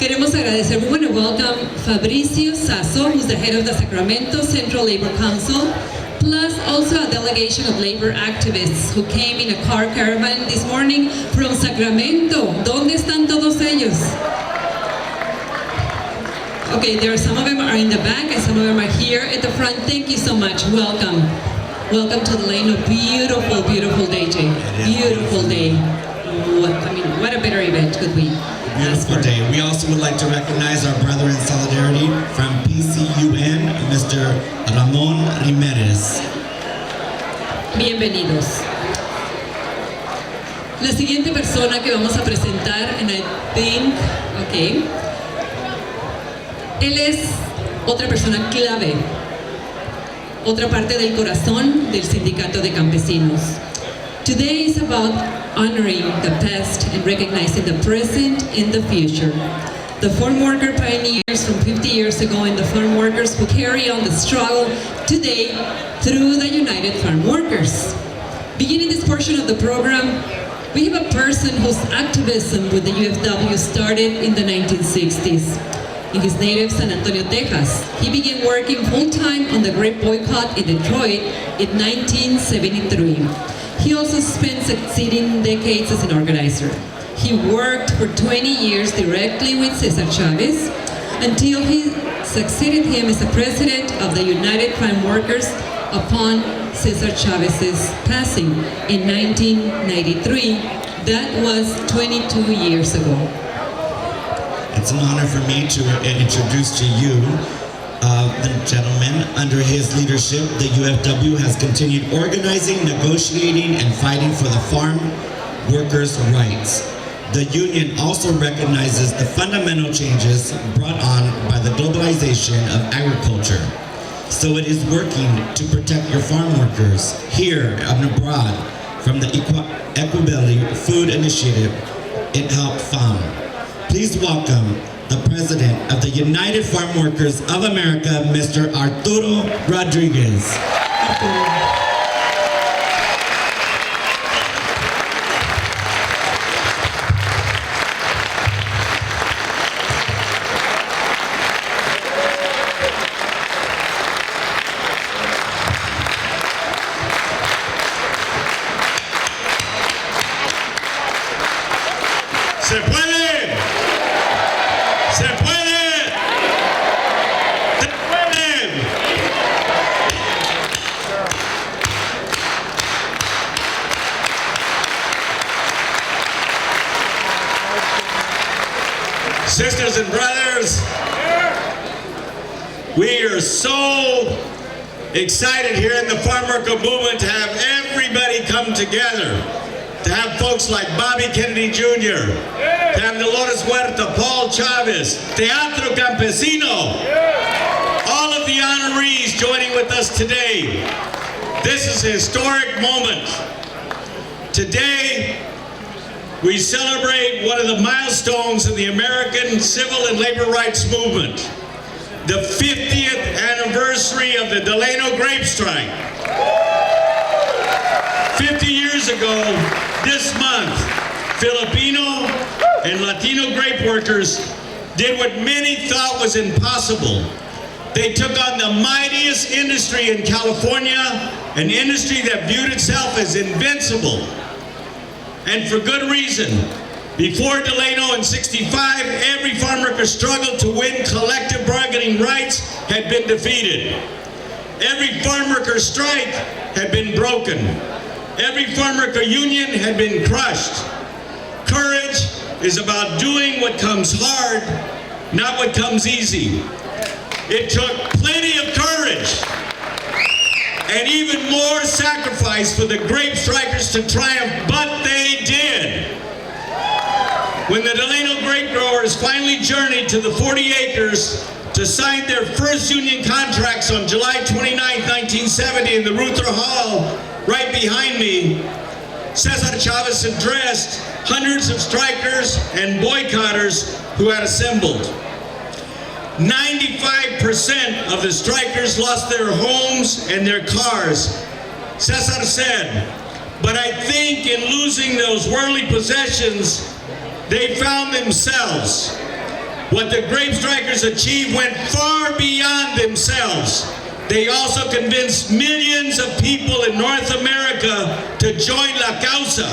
Queremos agradecer, we want to welcome Fabricio Sasso, who's the head of the Sacramento Central Labor Council, plus also a delegation of labor activists who came in a car caravan this morning from Sacramento. ¿Dónde están todos ellos? Okay, there are some of them are in the back and some of them are here at the front. Thank you so much. Welcome. Welcome to Delano. Beautiful, beautiful day, Jay. Beautiful day. What a better event could we ask for? Beautiful day. We also would like to recognize our brother in solidarity from PCUN, Mr. Ramon Riménez. Bienvenidos. La siguiente persona que vamos a presentar, and I think, okay, él es otra persona clave, otra parte del corazón del Sindicato de Campesinos. Today is about honoring the past and recognizing the present and the future. The farm worker pioneers from 50 years ago and the farm workers who carry on the struggle today through the United Farm Workers. Beginning this portion of the program, we have a person whose activism with the UFW started in the 1960s. In his native San Antonio, Texas, he began working full-time on the grape boycott in Detroit in 1973. He also spent succeeding decades as an organizer. He worked for 20 years directly with Cesar Chavez until he succeeded him as the president of the United Farm Workers upon Cesar Chavez's passing in 1993. That was 22 years ago. It's an honor for me to introduce to you the gentleman. Under his leadership, the UFW has continued organizing, negotiating, and fighting for the farm workers' rights. The union also recognizes the fundamental changes brought on by the globalization of agriculture. So it is working to protect your farm workers here and abroad from the Equability Food Initiative it helped found. Please welcome the President of the United Farm Workers of America, Mr. Arturo Rodriguez. Se puede. Se puede. Se puede. Sisters and brothers, we are so excited here in the farm worker movement to have everybody come together. To have folks like Bobby Kennedy Jr., to have Dolores Huerta, Paul Chavez, Teatro Campesino, all of the honorees joining with us today. This is a historic moment. Today, we celebrate one of the milestones in the American civil and labor rights movement, the 50th anniversary of the Delano Grape strike. 50 years ago, this month, Filipino and Latino grape workers did what many thought was impossible. They took on the mightiest industry in California, an industry that viewed itself as invincible. And for good reason. Before Delano in '65, every farm worker struggle to win collective bargaining rights had been defeated. Every farm worker strike had been broken. Every farm worker union had been crushed. Courage is about doing what comes hard, not what comes easy. It took plenty of courage and even more sacrifice for the grape strikers to triumph, but they did. When the Delano grape growers finally journeyed to the 40 acres to sign their first union contracts on July 29, 1970 in the Ruther Hall, right behind me, Cesar Chavez addressed hundreds of strikers and boycotters who had assembled. 95% of the strikers lost their homes and their cars. Cesar said, but I think in losing those worldly possessions, they found themselves. What the grape strikers achieved went far beyond themselves. They also convinced millions of people in North America to join La Causa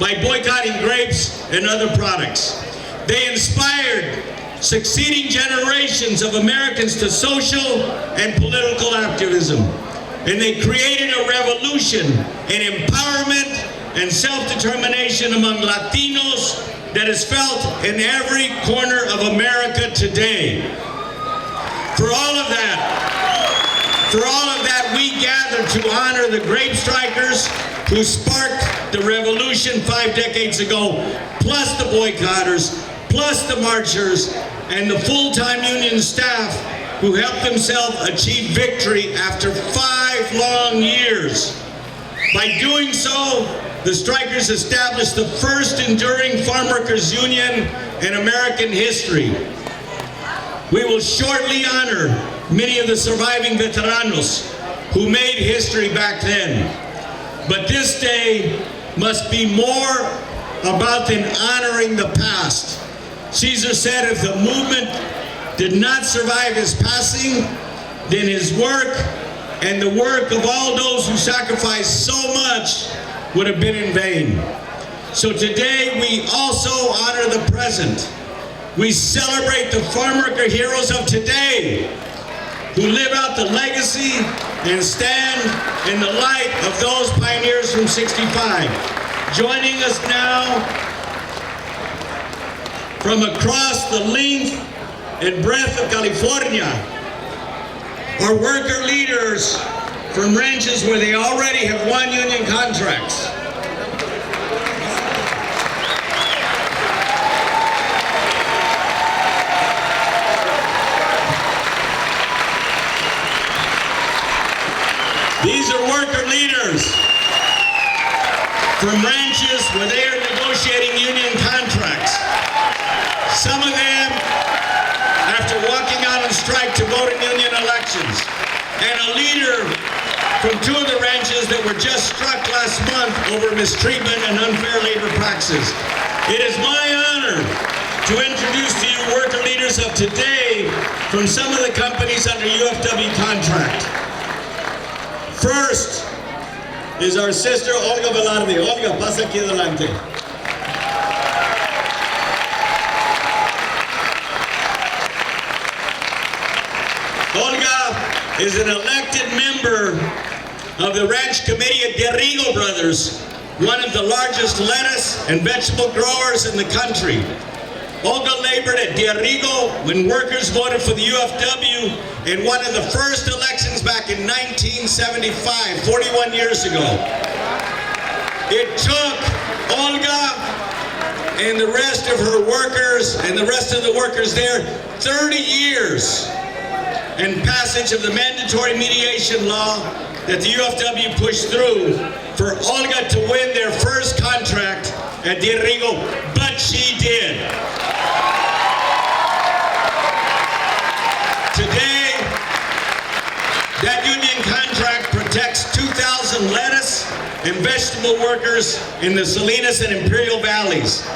by boycotting grapes and other products. They inspired succeeding generations of Americans to social and political activism. And they created a revolution, an empowerment and self-determination among Latinos that is felt in every corner of America today. For all of that, we gather to honor the grape strikers who sparked the revolution 5 decades ago, plus the boycotters, plus the marchers, and the full-time union staff who helped themselves achieve victory after 5 long years. By doing so, the strikers established the first enduring farm workers union in American history. We will shortly honor many of the surviving veteranos who made history back then. But this day must be more about than honoring the past. Caesar said if the movement did not survive his passing, then his work and the work of all those who sacrificed so much would have been in vain. So today we also honor the present. We celebrate the farm worker heroes of today who live out the legacy and stand in the light of those pioneers from '65. Joining us now from across the length and breadth of California are worker leaders from ranches where they already have won union contracts. These are worker leaders from ranches where they are negotiating union contracts. Some of them after walking out on strike to vote in union elections. And a leader from 2 of the ranches that were just struck last month over mistreatment and unfair labor practices. It is my honor to introduce to you worker leaders of today from some of the companies under UFW contract. First is our sister Olga Velarde. Olga, pasa aquí adelante. Olga is an elected member of the ranch committee at Derrigo Brothers, one of the largest lettuce and vegetable growers in the country. Olga labored at Derrigo when workers voted for the UFW in one of the first elections back in 1975, 41 years ago. It took Olga and the rest of her workers and the rest of the workers there 30 years and passage of the mandatory mediation law that the UFW pushed through for Olga to win their first contract at Derrigo, but she did. Today, that union contract protects 2,000 lettuce and vegetable workers in the Salinas and Imperial Valleys.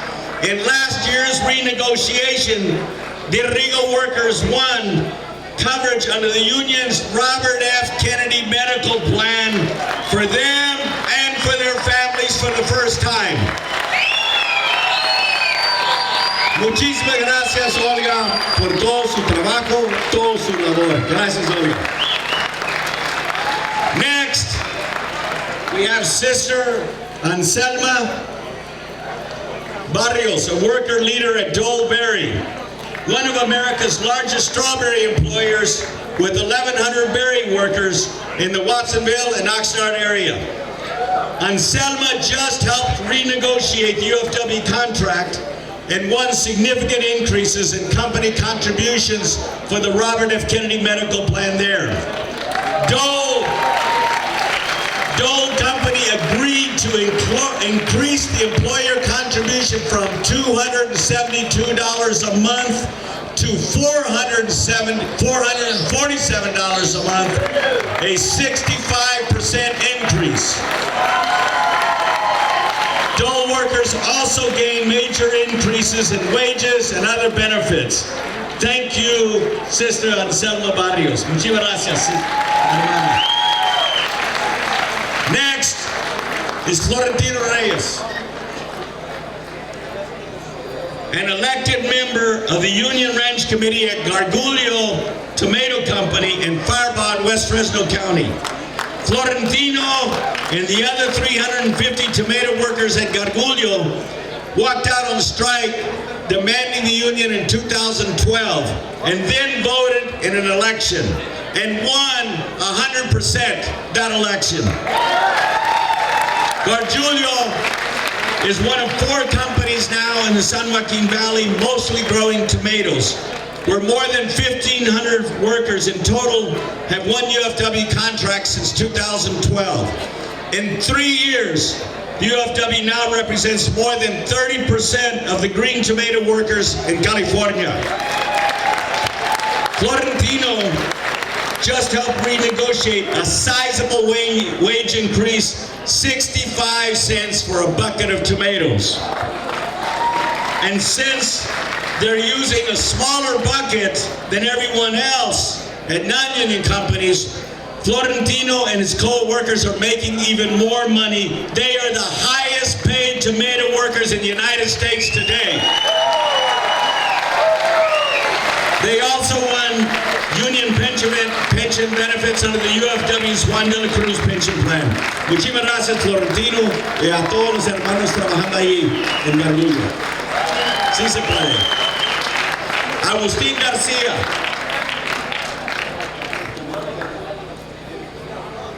In last year's renegotiation, Derrigo workers won coverage under the union's Robert F. Kennedy medical plan for them and for their families for the first time. Muchísimas gracias, Olga, por todo su trabajo, todo su labor. Gracias, Olga. Next, we have Sister Anselma Barrios, a worker leader at Dole Berry, one of America's largest strawberry employers with 1,100 berry workers in the Watsonville and Oxnard area. Anselma just helped renegotiate the UFW contract and won significant increases in company contributions for the Robert F. Kennedy medical plan there. Dole Company agreed to increase the employer contribution from $272 a month to $447 a month, a 65% increase. Dole workers also gained major increases in wages and other benefits. Thank you, Sister Anselma Barrios. Muchísimas gracias, hermana. Next is Florentino Reyes, an elected member of the Union Ranch Committee at Gargullo Tomato Company in Faribault, West Fresno County. Florentino and the other 350 tomato workers at Gargullo walked out on strike demanding the union in 2012 and then voted in an election and won 100% that election. Gargullo is one of 4 companies now in the San Joaquin Valley, mostly growing tomatoes, where more than 1,500 workers in total have won UFW contracts since 2012. In 3 years, UFW now represents more than 30% of the green tomato workers in California. Florentino just helped renegotiate a sizable wage increase, 65 cents for a bucket of tomatoes. And since they're using a smaller bucket than everyone else at non-union companies, Florentino and his co-workers are making even more money. They are the highest paid tomato workers in the United States today. They also won union pension benefits under the UFW's Juan de la Cruz pension plan. Muchísimas gracias, Florentino, y a todos los hermanos trabajando ahí en Gargullo. Sí se puede. Agustín García.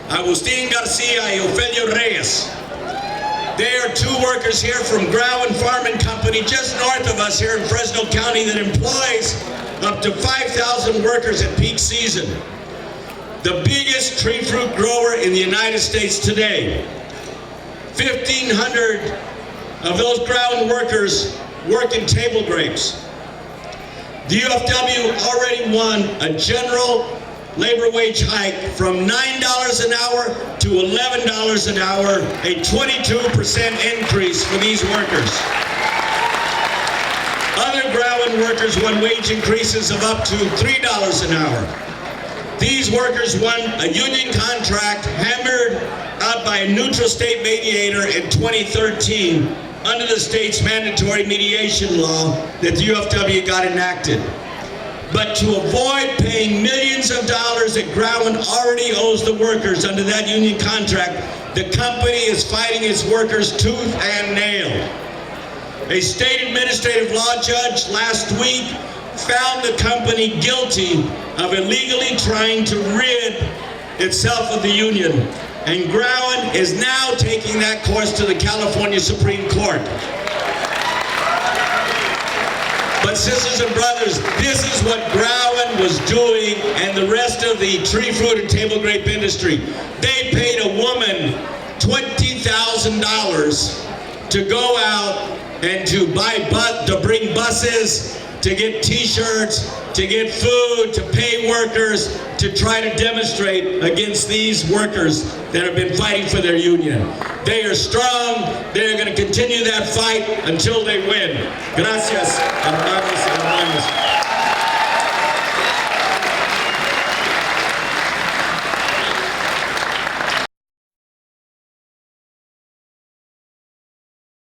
Agustín Garcia y Ofelio Reyes. They are 2 workers here from Growen Farming Company just north of us here in Fresno County that employs up to 5,000 workers at peak season. The biggest tree fruit grower in the United States today. 1,500 of those Growen workers work in table grapes. The UFW already won a general labor wage hike from $9 an hour to $11 an hour, a 22% increase for these workers. Other Growen workers won wage increases of up to $3 an hour. These workers won a union contract hammered out by a neutral state mediator in 2013 under the state's mandatory mediation law that the UFW got enacted. But to avoid paying millions of dollars that Growen already owes the workers under that union contract, the company is fighting its workers tooth and nail. A state administrative law judge last week found the company guilty of illegally trying to rid itself of the union. And Growen is now taking that course to the California Supreme Court. But sisters and brothers, this is what Growen was doing and the rest of the tree fruit and table grape industry. They paid a woman $20,000 to go out and to bring buses, to get t-shirts, to get food, to pay workers, to try to demonstrate against these workers that have been fighting for their union. They are strong. They are going to continue that fight until they win. Gracias, hermanos y hermanas.